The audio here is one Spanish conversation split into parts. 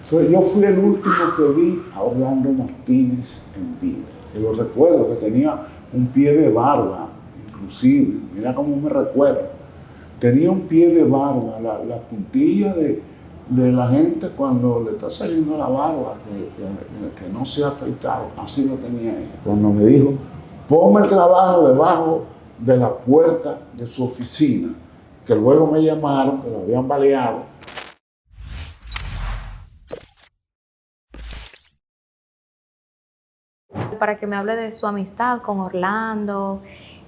Entonces yo fui el último que vi a Orlando Martínez en vida. Y lo recuerdo que tenía un pie de barba, inclusive, mira cómo me recuerdo. Tenía un pie de barba, la puntilla de la gente cuando le está saliendo la barba, que no se ha afeitado, así lo tenía él. Cuando me dijo, ponme el trabajo debajo de la puerta de su oficina, que luego me llamaron, que lo habían baleado. Para que me hable de su amistad con Orlando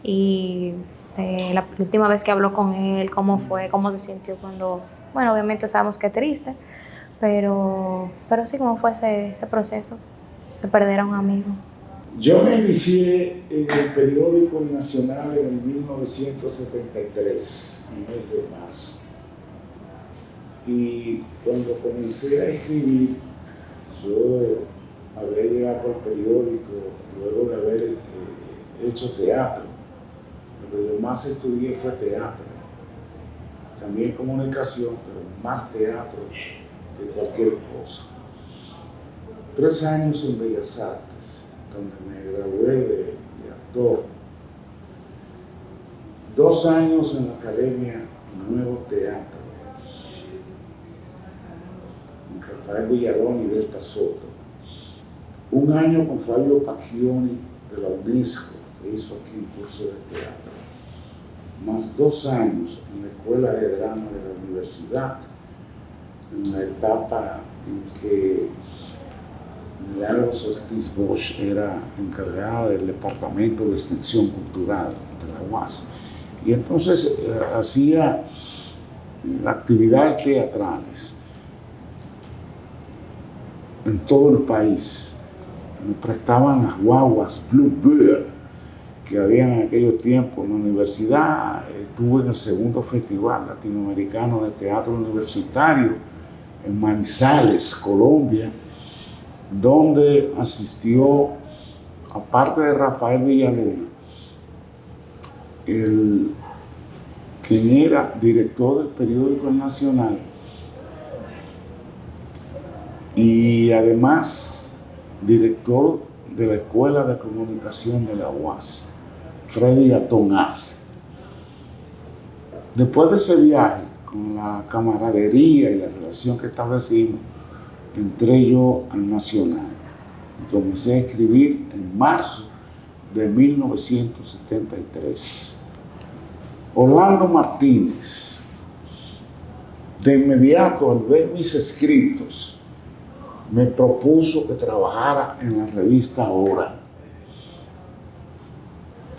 y de la última vez que habló con él, cómo fue, cómo se sintió cuando, bueno, obviamente sabemos que es triste, pero sí, cómo fue ese proceso de perder a un amigo. Yo me inicié en el periódico Nacional en 1973, en el mes de marzo. Y cuando comencé a escribir, yo había llegado al periódico luego de haber hecho teatro. Lo que yo más estudié fue teatro. También comunicación, pero más teatro que cualquier cosa. 3 años en Bellas Artes, donde me gradué de actor. 2 años en la Academia Nuevo Teatro, con Rafael Villalón y Delta Soto. 1 año con Fabio Pacchioni de la UNESCO, que hizo aquí un curso de teatro. Más 2 años en la Escuela de Drama de la Universidad, en la etapa en que Milagros Ortiz Bosch era encargada del Departamento de Extensión Cultural de la UAS. Y entonces hacía actividades teatrales en todo el país. Me prestaban las guaguas Bluebird que había en aquellos tiempos en la universidad. Estuve en el segundo Festival Latinoamericano de Teatro Universitario en Manizales, Colombia, donde asistió, aparte de Rafael Villalona, quien era director del periódico El Nacional y además director de la Escuela de Comunicación de la UAS, Freddy Atón Arce. Después de ese viaje, con la camaradería y la relación que establecimos, entré yo al Nacional y comencé a escribir en marzo de 1973. Orlando Martínez, de inmediato al ver mis escritos, me propuso que trabajara en la revista Hora,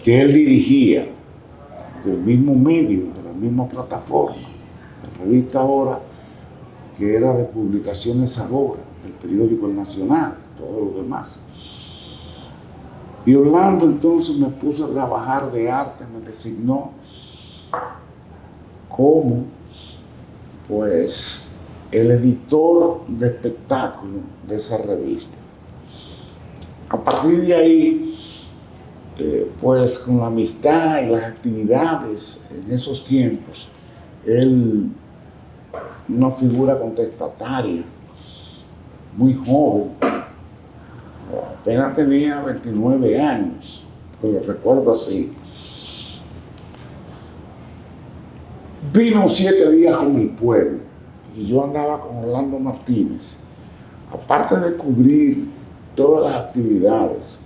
que él dirigía, del mismo medio, de la misma plataforma, la revista Hora, que era de Publicaciones Ahora, del periódico El Nacional, todo lo demás. Y Orlando entonces me puso a trabajar de arte, me designó como, pues, el editor de espectáculo de esa revista. A partir de ahí, pues con la amistad y las actividades en esos tiempos, él, una figura contestataria, muy joven, apenas tenía 29 años, pues lo recuerdo así. Vino 7 días con el pueblo y yo andaba con Orlando Martínez. Aparte de cubrir todas las actividades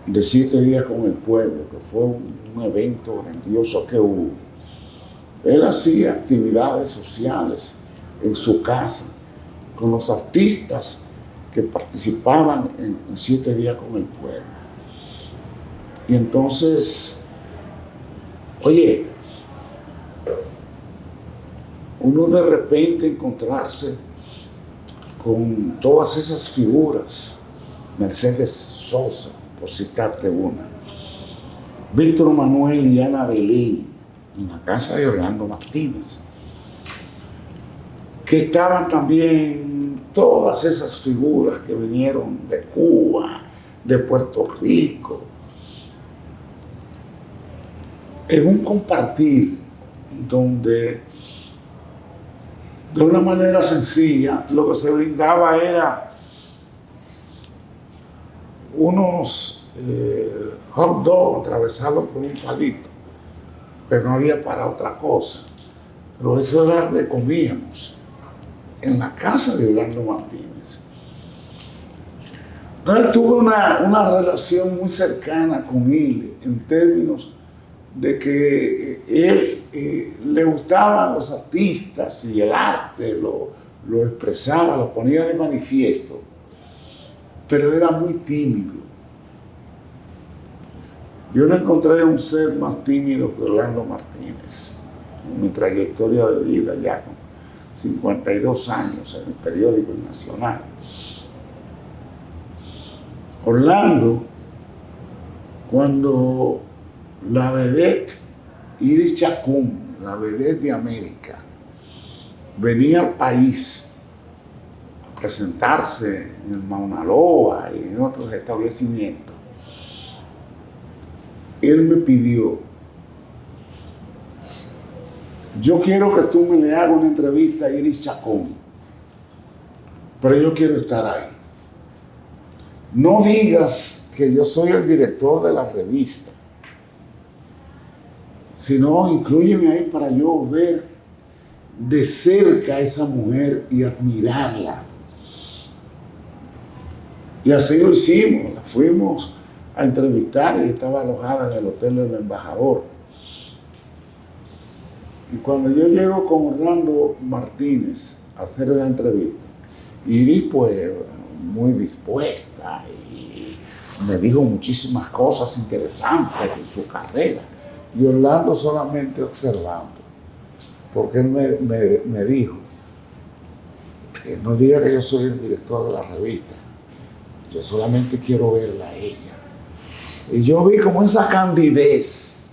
de 7 días con el pueblo, que fue un evento grandioso que hubo, él hacía actividades sociales en su casa con los artistas que participaban en 7 días con el pueblo. Y entonces, oye, uno de repente encontrarse con todas esas figuras, Mercedes Sosa, por citarte una, Víctor Manuel y Ana Belén, en la casa de Orlando Martínez, que estaban también todas esas figuras que vinieron de Cuba, de Puerto Rico, en un compartir donde de una manera sencilla. Lo que se brindaba era unos hot dogs atravesados por un palito, pero no había para otra cosa. Pero eso era lo que comíamos en la casa de Orlando Martínez. Entonces tuve una relación muy cercana con él en términos de que él le gustaban los artistas y el arte, lo expresaba, lo ponía de manifiesto, pero era muy tímido. Yo no encontré un ser más tímido que Orlando Martínez en mi trayectoria de vida, ya con 52 años en el periódico El Nacional. Orlando, cuando la vedette Iris Chacón, la vedette de América, venía al país a presentarse en el Mauna Loa y en otros establecimientos, él me pidió: yo quiero que tú me le hagas una entrevista a Iris Chacón, pero yo quiero estar ahí. No digas que yo soy el director de la revista, sino inclúyeme ahí para yo ver de cerca a esa mujer y admirarla. Y así lo hicimos, la fuimos a entrevistar y estaba alojada en el Hotel del Embajador. Y cuando yo llego con Orlando Martínez a hacer la entrevista, Iris pues muy dispuesta y me dijo muchísimas cosas interesantes de su carrera. Y Orlando solamente observando, porque él me dijo: no diga que yo soy el director de la revista, yo solamente quiero verla a ella. Y yo vi como esa candidez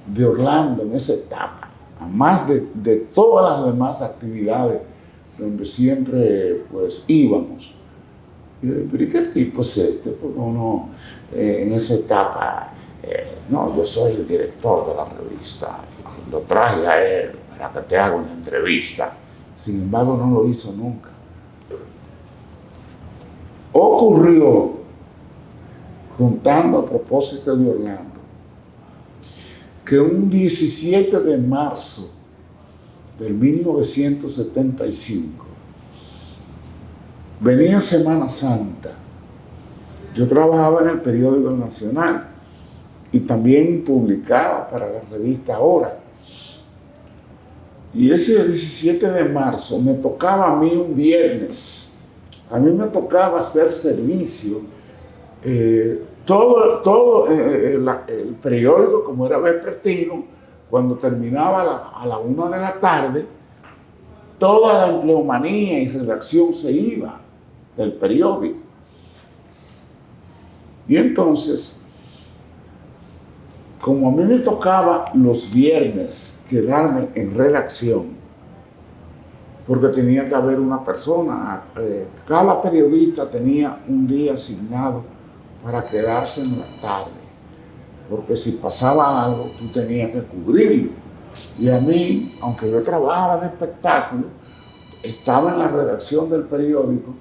de Orlando en esa etapa, además de todas las demás actividades donde siempre pues íbamos. Y yo dije: ¿pero qué tipo es este? Porque uno en esa etapa, no, yo soy el director de la revista, lo traje a él para que te haga una entrevista. Sin embargo, no lo hizo nunca. Ocurrió, contando a propósito de Orlando, que un 17 de marzo del 1975, venía Semana Santa. Yo trabajaba en el periódico El Nacional y también publicaba para la revista Hora. Y ese 17 de marzo me tocaba a mí un viernes. A mí me tocaba hacer servicio. Todo el periódico, como era vespertino, cuando terminaba a la 1 de la tarde, toda la empleomanía y redacción se iba del periódico. Y entonces, como a mí me tocaba los viernes quedarme en redacción, porque tenía que haber una persona, cada periodista tenía un día asignado para quedarse en la tarde, porque si pasaba algo, tú tenías que cubrirlo. Y a mí, aunque yo trabajaba de espectáculo, estaba en la redacción del periódico,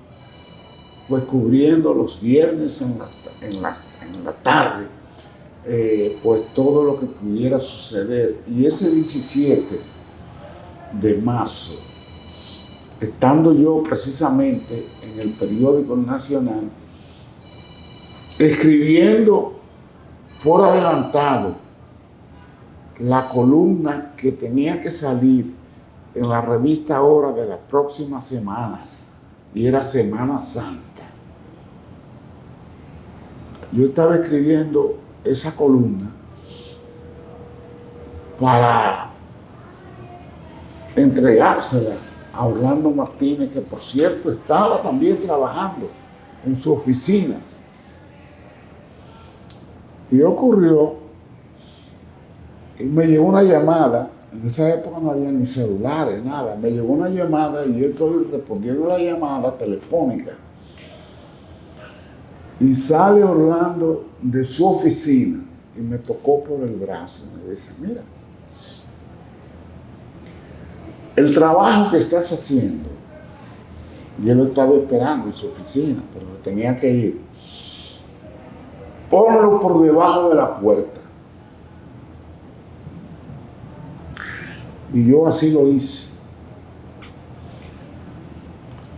pues cubriendo los viernes en la tarde, pues todo lo que pudiera suceder. Y ese 17 de marzo, estando yo precisamente en el periódico Nacional, escribiendo por adelantado la columna que tenía que salir en la revista Hora de la próxima semana, y era Semana Santa. Yo estaba escribiendo esa columna para entregársela a Orlando Martínez, que por cierto estaba también trabajando en su oficina. Y ocurrió, y me llegó una llamada. En esa época no había ni celulares, nada. Me llegó una llamada y yo estoy respondiendo la llamada telefónica. Y sale Orlando de su oficina y me tocó por el brazo. Me dice: mira, el trabajo que estás haciendo, y él lo estaba esperando en su oficina, pero tenía que ir, ponlo por debajo de la puerta. Y yo así lo hice.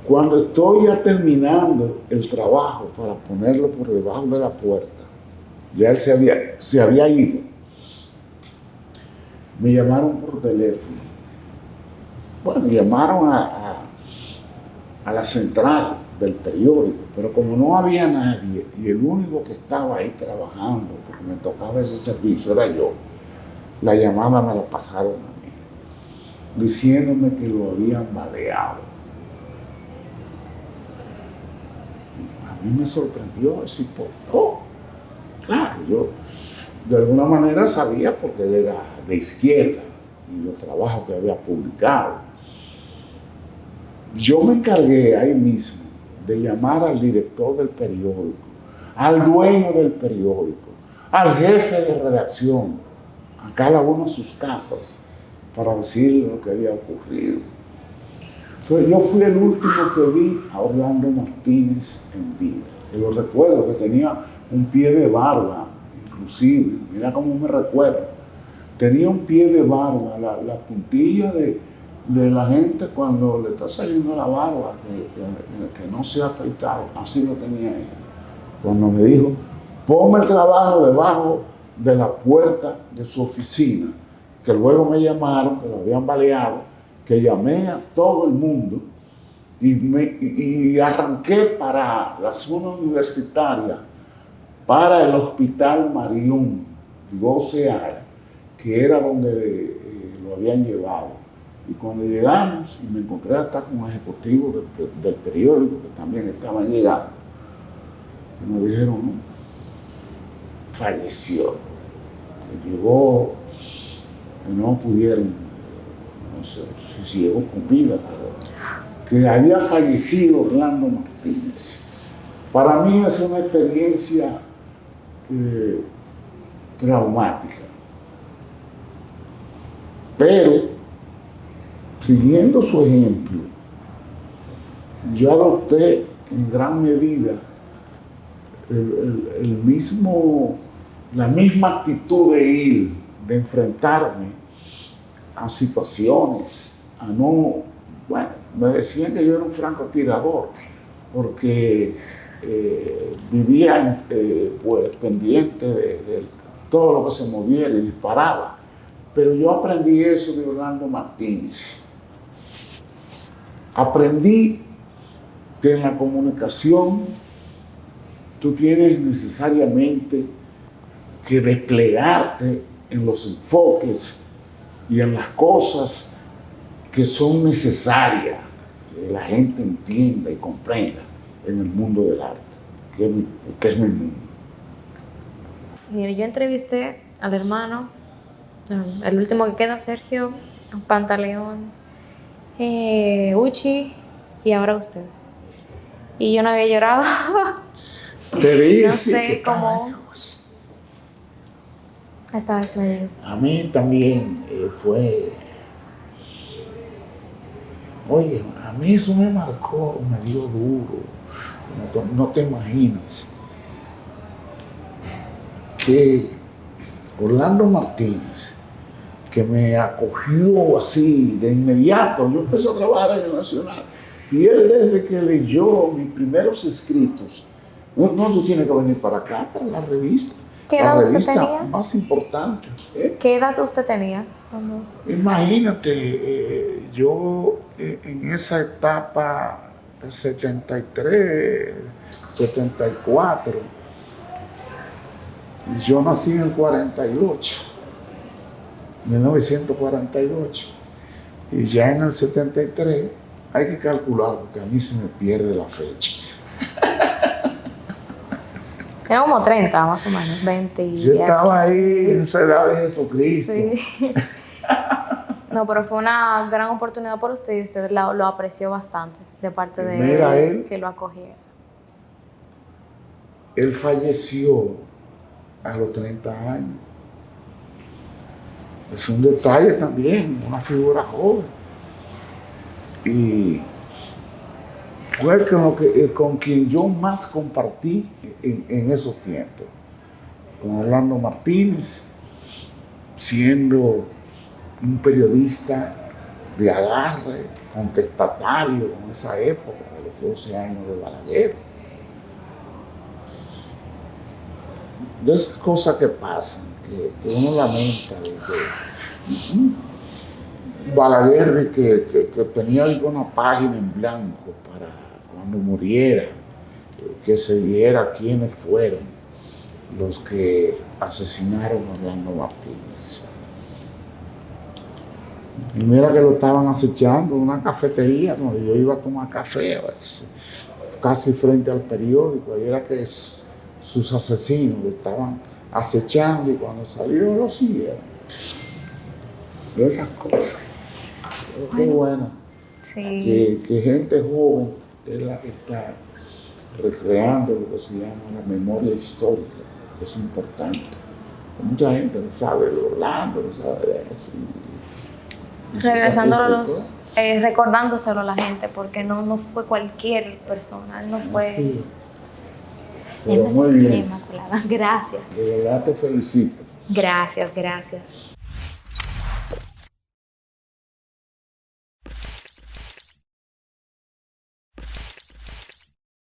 Cuando estoy ya terminando el trabajo para ponerlo por debajo de la puerta, ya él se había ido, me llamaron por teléfono. Bueno, llamaron a la central del periódico, pero como no había nadie y el único que estaba ahí trabajando, porque me tocaba ese servicio, era yo, la llamada me la pasaron a mí, diciéndome que lo habían baleado. A mí me sorprendió, eso importó. Claro, yo de alguna manera sabía porque él era de izquierda y los trabajos que había publicado. Yo me encargué ahí mismo de llamar al director del periódico, al dueño del periódico, al jefe de redacción, a cada uno de sus casas, para decirle lo que había ocurrido. Entonces yo fui el último que vi a Orlando Martínez en vida. Y lo recuerdo que tenía un pie de barba, inclusive, mira cómo me recuerdo. Tenía un pie de barba, la puntilla de la gente cuando le está saliendo la barba, que no se ha afeitado, así lo tenía él. Cuando me dijo, ponme el trabajo debajo de la puerta de su oficina, que luego me llamaron, que lo habían baleado, que llamé a todo el mundo y arranqué para la zona universitaria, para el Hospital Marión Goseara, que era donde lo habían llevado. Y cuando llegamos, y me encontré hasta con ejecutivos del periódico que también estaban llegando, y me dijeron, no, falleció, que llegó, que no pudieron, no sé si llegó con vida, pero que había fallecido Orlando Martínez. Para mí es una experiencia traumática, pero siguiendo su ejemplo, yo adopté en gran medida la misma actitud de ir, de enfrentarme a situaciones, a no, bueno, me decían que yo era un francotirador, porque vivía pues, pendiente de todo lo que se moviera y disparaba. Pero yo aprendí eso de Orlando Martínez. Aprendí que en la comunicación tú tienes necesariamente que desplegarte en los enfoques y en las cosas que son necesarias, que la gente entienda y comprenda en el mundo del arte, que es mi mundo. Mire, yo entrevisté al hermano, el último que queda, Sergio Pantaleón, Uchi y ahora usted. Y yo no había llorado. No sé cómo. Esta vez me dio. A mí también fue. Oye, a mí eso me marcó, me dio duro. No te imaginas que Orlando Martínez, que me acogió así de inmediato, yo empecé a trabajar en el Nacional, y él desde que leyó mis primeros escritos, no, tú tienes que venir para acá, para la revista. ¿Qué edad la usted revista tenía? Más importante. ¿Qué edad usted tenía? Imagínate, yo en esa etapa, 73, 74, yo nací en el 48, 1948, y ya en el 73 hay que calcular, porque a mí se me pierde la fecha. Era como 30, más o menos, 20. Yo estaba ahí en esa edad de Jesucristo. Sí. No, pero fue una gran oportunidad por usted y usted lo apreció bastante de parte de él, que lo acogiera. Él falleció a los 30 años. Es un detalle también, una figura joven. Y fue con quien yo más compartí en esos tiempos. Con Orlando Martínez, siendo un periodista de agarre, contestatario en esa época de los 12 años de Balaguer. De esas cosas que pasan, que uno lamenta, de que Balaguer de que tenía alguna página en blanco para cuando muriera, que se viera quiénes fueron los que asesinaron a Orlando Martínez. Y mira que lo estaban acechando en una cafetería donde yo iba a tomar café a veces, casi frente al periódico, y era que sus asesinos lo estaban acechando y cuando salieron lo siguieron. De esas cosas. Qué bueno. Sí. Que gente joven es la que está recreando lo que se llama la memoria histórica, que es importante. Mucha gente no sabe de Orlando, no sabe de eso. Recordándoselo a la gente, porque no fue cualquier persona, no fue. Sí. Pero muy bien. Inmaculada. Gracias. De verdad te felicito. Gracias.